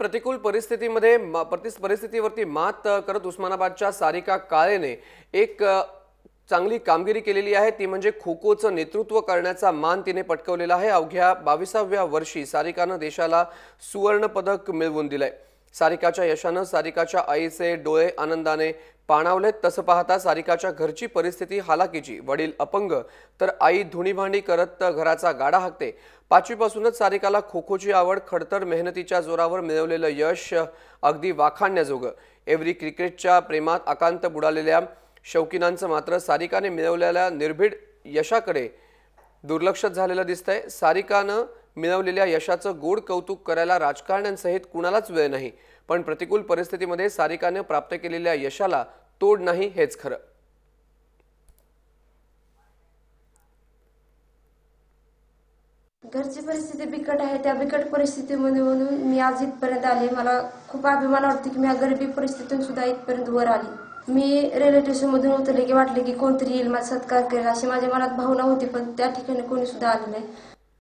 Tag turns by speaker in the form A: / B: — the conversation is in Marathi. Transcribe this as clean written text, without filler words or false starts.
A: प्रतिकूल परिस्थितीवरती मात करत उस्मानाबादच्या सारिका काळेने एक चांगली कामगिरी केलेली आहे। ती म्हणजे खो खोचं नेतृत्व करण्याचा मान तिने पटकावलेला आहे। अवघ्या 22व्या वर्षी सारिकाने देशाला सुवर्ण पदक मिळवून दिलंय। सारिकाच्या यशाने सारिकाच्या आईचे डोळे आनंदाने पाणावलेत। तसं पाहता सारिकाच्या घरची परिस्थिती हालाकीची, वडील अपंग तर आई धुणीभांडी करत घराचा गाडा हाकते। 5वी पासूनच सारिकाला खो खोची आवड, खडतर मेहनतीच्या जोरावर मिळवलेलं यश अगदी वाखाणण्याजोगं। एव्हरी क्रिकेटच्या प्रेमात आकांत बुडालेल्या शौकीनांचं मात्र सारिकाने मिळवलेल्या निर्भीड यशाकडे दुर्लक्ष झालेलं दिसतंय। सारिकानं मिळवलेल्या यशाचं गोड कौतुक करायला राजकारण्यांसहित कुणालाच वेळ नाही, पण प्रतिकूल परिस्थितीमध्ये सारिकाने प्राप्त केलेल्या यशाला तोड नाही हेच खरं।
B: घरची परिस्थिती बिकट आहे। त्या बिकट परिस्थितीमधून मी आज इथपर्यंत आले। मला खूप अभिमान वाटतो की मी गरिबी परिस्थितीतून सुद्धा इथपर्यंत वर आली। मी रेल्वे स्टेशनमधून उतरले की वाटले की कोणतरी येईल माझा सत्कार करेल, अशी माझ्या मनात भावना होती, पण त्या ठिकाणी कोणी सुद्धा आले नाही।